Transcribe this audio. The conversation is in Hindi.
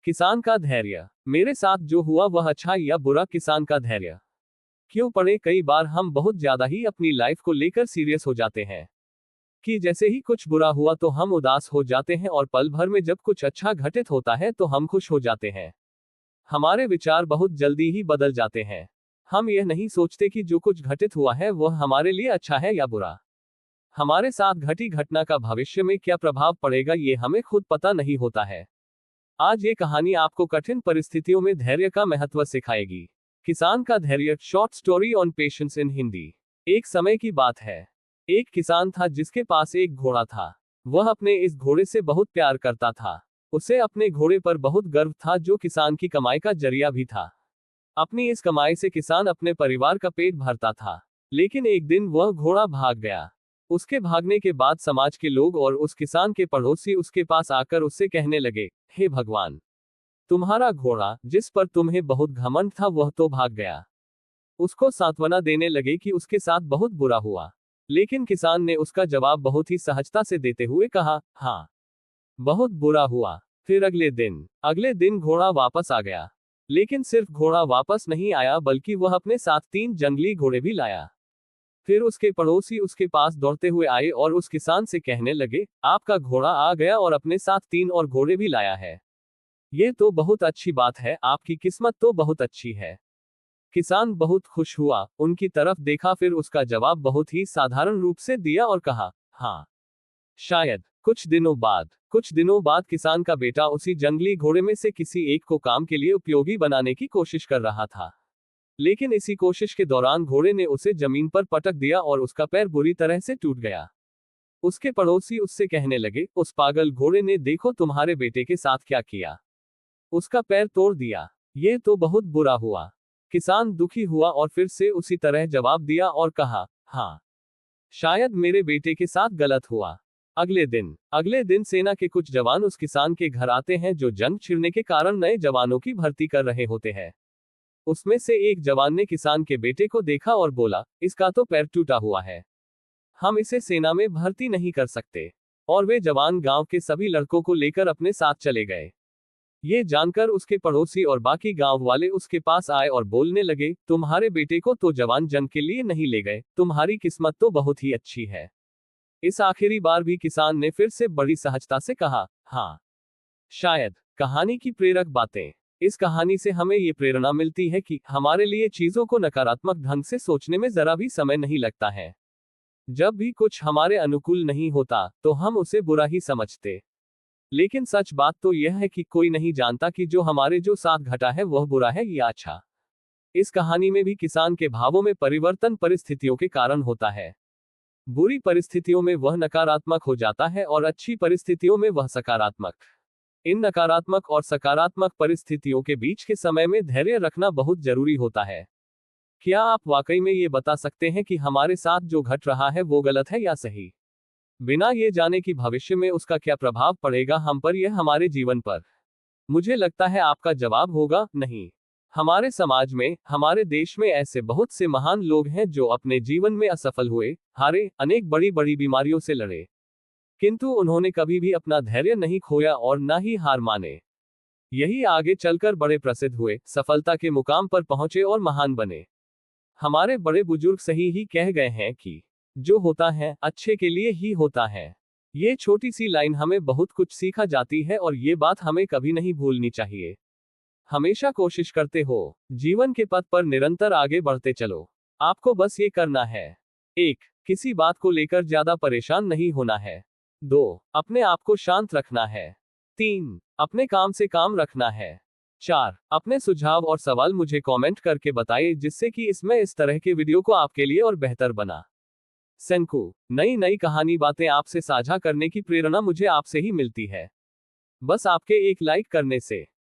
किसान का धैर्य। मेरे साथ जो हुआ वह अच्छा या बुरा, किसान का धैर्य। क्यों पढ़े, कई बार हम बहुत ज्यादा ही अपनी लाइफ को लेकर सीरियस हो जाते हैं कि जैसे ही कुछ बुरा हुआ तो हम उदास हो जाते हैं, और पल भर में जब कुछ अच्छा घटित होता है तो हम खुश हो जाते हैं। हमारे विचार बहुत जल्दी ही बदल जाते हैं। हम यह नहीं सोचते कि जो कुछ घटित हुआ है वह हमारे लिए अच्छा है या बुरा। हमारे साथ घटी घटना का भविष्य में क्या प्रभाव पड़ेगा ये हमें खुद पता नहीं होता है। आज ये कहानी आपको कठिन परिस्थितियों में धैर्य का महत्व सिखाएगी। किसान का धैर्य, शॉर्ट स्टोरी ऑन पेशेंस इन हिंदी। एक समय की बात है। एक किसान था जिसके पास एक घोड़ा था। वह अपने इस घोड़े से बहुत प्यार करता था। उसे अपने घोड़े पर बहुत गर्व था, जो किसान की कमाई का जरिया भी था। अपनी इस कमाई से किसान अपने परिवार का पेट भरता था। लेकिन एक दिन वह घोड़ा भाग गया। उसके भागने के बाद समाज के लोग और उस किसान के पड़ोसी उसके पास आकर उससे कहने लगे, हे भगवान, तुम्हारा घोड़ा जिस पर तुम्हें बहुत घमंड था वह तो भाग गया। उसको सांत्वना देने लगे कि उसके साथ बहुत बुरा हुआ। लेकिन किसान ने उसका जवाब बहुत ही सहजता से देते हुए कहा, हाँ, बहुत बुरा हुआ। फिर अगले दिन घोड़ा वापस आ गया। लेकिन सिर्फ घोड़ा वापस नहीं आया, बल्कि वह अपने साथ 3 जंगली घोड़े भी लाया। फिर उसके पड़ोसी उसके पास दौड़ते हुए आए और उस किसान से कहने लगे, आपका घोड़ा आ गया और अपने साथ 3 और घोड़े भी लाया है। ये तो बहुत अच्छी बात है, आपकी किस्मत तो बहुत अच्छी है। किसान बहुत खुश हुआ, उनकी तरफ देखा, फिर उसका जवाब बहुत ही साधारण रूप से दिया और कहा, हाँ, शायद। कुछ दिनों बाद किसान का बेटा उसी जंगली घोड़े में से किसी एक को काम के लिए उपयोगी बनाने की कोशिश कर रहा था। लेकिन इसी कोशिश के दौरान घोड़े ने उसे जमीन पर पटक दिया और उसका पैर बुरी तरह से टूट गया। उसके पड़ोसी उससे कहने लगे, उस पागल घोड़े ने देखो तुम्हारे बेटे के साथ क्या किया, उसका पैर तोड़ दिया। ये तो बहुत बुरा हुआ। किसान दुखी हुआ और फिर से उसी तरह जवाब दिया और कहा, हाँ, शायद मेरे बेटे के साथ गलत हुआ। अगले दिन सेना के कुछ जवान उस किसान के घर आते हैं, जो जंग छिड़ने के कारण नए जवानों की भर्ती कर रहे होते हैं। उसमें से एक जवान ने किसान के बेटे को देखा और बोला, इसका तो पैर टूटा हुआ है, हम इसे सेना में भर्ती नहीं कर सकते। और वे जवान गांव के सभी लड़कों को लेकर अपने साथ चले गए। ये जानकर उसके पड़ोसी और बाकी गांव वाले उसके पास आए और बोलने लगे, तुम्हारे बेटे को तो जवान जंग के लिए नहीं ले गए, तुम्हारी किस्मत तो बहुत ही अच्छी है। इस आखिरी बार भी किसान ने फिर से बड़ी सहजता से कहा, हाँ, शायद। कहानी की प्रेरक बातें। इस कहानी से हमें ये प्रेरणा मिलती है कि हमारे लिए चीजों को नकारात्मक ढंग से सोचने में जरा भी समय नहीं लगता है। जब भी कुछ हमारे अनुकूल नहीं होता तो हम उसे बुरा ही समझते। लेकिन सच बात तो यह है कि कोई नहीं जानता कि जो साथ घटा है वह बुरा है या अच्छा। इस कहानी में भी किसान के भावों में परिवर्तन परिस्थितियों के कारण होता है। बुरी परिस्थितियों में वह नकारात्मक हो जाता है और अच्छी परिस्थितियों में वह सकारात्मक। इन नकारात्मक और सकारात्मक परिस्थितियों के बीच के समय में धैर्य रखना बहुत जरूरी होता है। क्या आप वाकई में ये बता सकते हैं कि हमारे साथ जो घट रहा है वो गलत है या सही, बिना ये जाने कि भविष्य में उसका क्या प्रभाव पड़ेगा हम पर या हमारे जीवन पर? मुझे लगता है आपका जवाब होगा, नहीं। हमारे समाज में, हमारे देश में ऐसे बहुत से महान लोग हैं जो अपने जीवन में असफल हुए, हारे, अनेक बड़ी बड़ी बीमारियों से लड़े, किंतु उन्होंने कभी भी अपना धैर्य नहीं खोया और न ही हार माने। यही आगे चलकर बड़े प्रसिद्ध हुए, सफलता के मुकाम पर पहुंचे और महान बने। हमारे बड़े बुजुर्ग सही ही कह गए हैं कि जो होता है अच्छे के लिए ही होता है। ये छोटी सी लाइन हमें बहुत कुछ सिखा जाती है और ये बात हमें कभी नहीं भूलनी चाहिए। हमेशा कोशिश करते हो, जीवन के पथ पर निरंतर आगे बढ़ते चलो। आपको बस ये करना है। 1. किसी बात को लेकर ज्यादा परेशान नहीं होना है। 2. अपने आप को शांत रखना है। 3. अपने काम से काम रखना है। 4. अपने सुझाव और सवाल मुझे कमेंट करके बताइए, जिससे कि इसमें इस तरह के वीडियो को आपके लिए और बेहतर बना सकूं। नई नई कहानी बातें आपसे साझा करने की प्रेरणा मुझे आपसे ही मिलती है, बस आपके एक लाइक करने से।